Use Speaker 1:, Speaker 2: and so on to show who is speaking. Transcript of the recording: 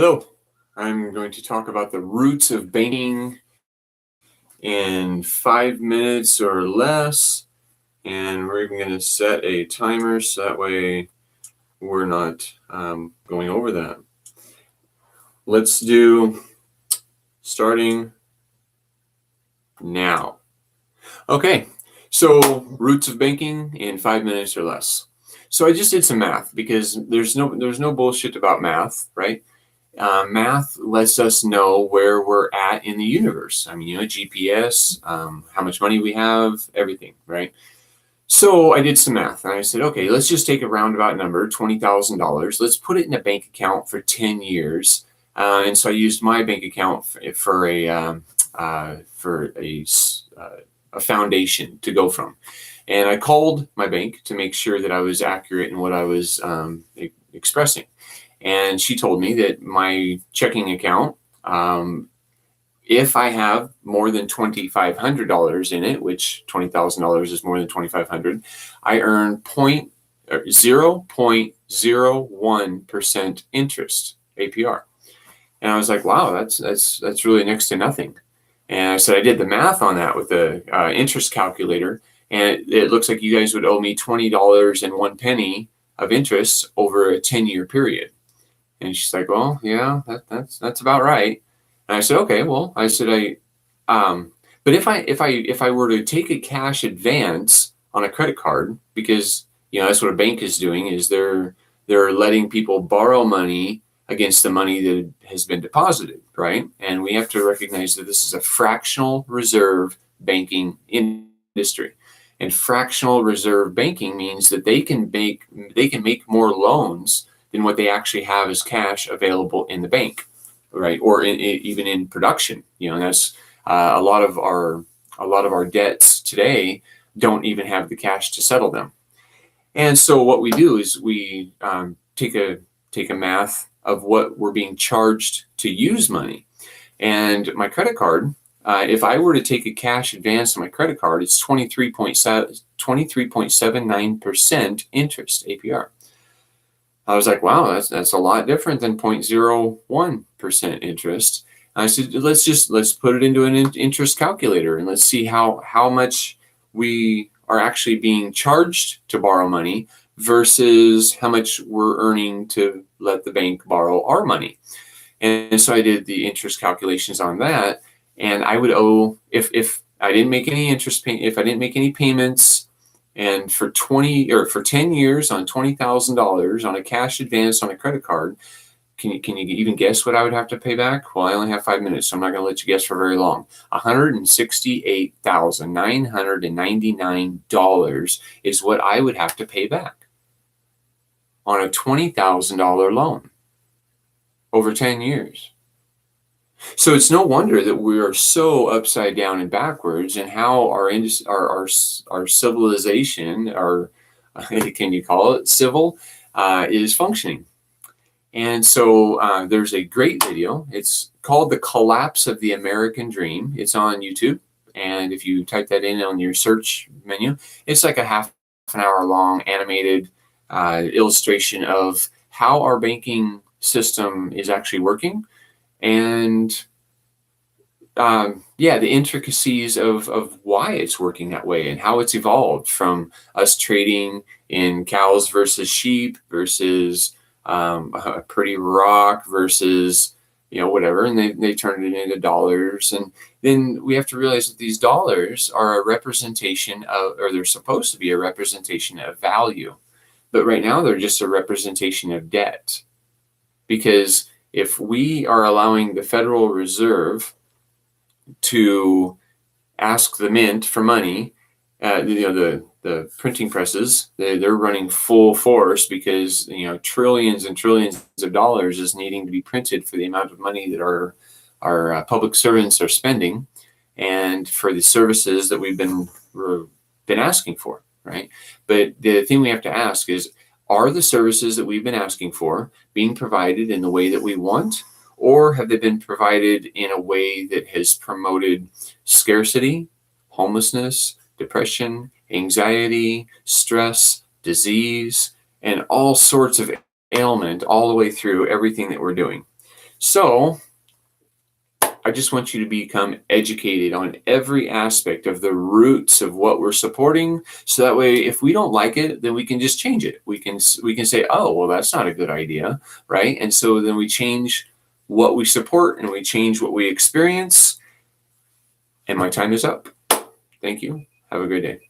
Speaker 1: Hello, I'm going to talk about the roots of banking in 5 minutes or less. And we're even going to set a timer so that way we're not going over that. Let's do starting now. Okay, so roots of banking in 5 minutes or less. So I just did some math because there's no bullshit about math, right? Math lets us know where we're at in the universe. I mean, GPS, how much money we have, everything, right? So I did some math and I said, okay, let's just take a roundabout number, $20,000. Let's put it in a bank account for 10 years. And so I used my bank account for a foundation to go from. And I called my bank to make sure that I was accurate in what I was expressing. And she told me that my checking account, if I have more than $2,500 in it, which $20,000 is more than $2,500, I earn 0.01% interest APR. And I was like, wow, that's really next to nothing. And I said I did the math on that with the interest calculator, and it looks like you guys would owe me $20.01 of interest over a 10-year period. And she's like, well, yeah, that's about right. And I said, okay, well, but if I were to take a cash advance on a credit card, because that's what a bank is doing, is they're letting people borrow money against the money that has been deposited, right? And we have to recognize that this is a fractional reserve banking industry. And fractional reserve banking means that they can make more loans than what they actually have as cash available in the bank, right? Or even in production. That's a lot of our debts today don't even have the cash to settle them. And so what we do is we take a math of what we're being charged to use money. And my credit card, if I were to take a cash advance on my credit card, it's 23.79% interest APR. I was like, wow, that's a lot different than 0.01% interest. And I said, let's put it into an interest calculator and let's see how much we are actually being charged to borrow money versus how much we're earning to let the bank borrow our money. And so I did the interest calculations on that, and I would owe, if I didn't make any if I didn't make any payments, and for 10 years on $20,000 on a cash advance on a credit card, can you even guess what I would have to pay back? Well, I only have 5 minutes, so I'm not going to let you guess for very long. $168,999 is what I would have to pay back on a $20,000 loan over 10 years. So it's no wonder that we are so upside down and backwards in how our civilization, can you call it civil, is functioning. And so there's a great video. It's called The Collapse of the American Dream. It's on YouTube. And if you type that in on your search menu, it's like a half an hour long animated illustration of how our banking system is actually working. And the intricacies of why it's working that way and how it's evolved from us trading in cows versus sheep versus a pretty rock versus whatever, and they turned it into dollars. And then we have to realize that these dollars are a representation of, or they're supposed to be a representation of value, but right now they're just a representation of debt. Because if we are allowing the Federal Reserve to ask the mint for money, the printing presses, they're running full force because trillions and trillions of dollars is needing to be printed for the amount of money that our public servants are spending, and for the services that we've been asking for, right? But the thing we have to ask is, are the services that we've been asking for being provided in the way that we want, or have they been provided in a way that has promoted scarcity, homelessness, depression, anxiety, stress, disease, and all sorts of ailment all the way through everything that we're doing? So I just want you to become educated on every aspect of the roots of what we're supporting. So that way, if we don't like it, then we can just change it. We can say, oh, well, that's not a good idea, right? And so then we change what we support and we change what we experience. And my time is up. Thank you. Have a good day.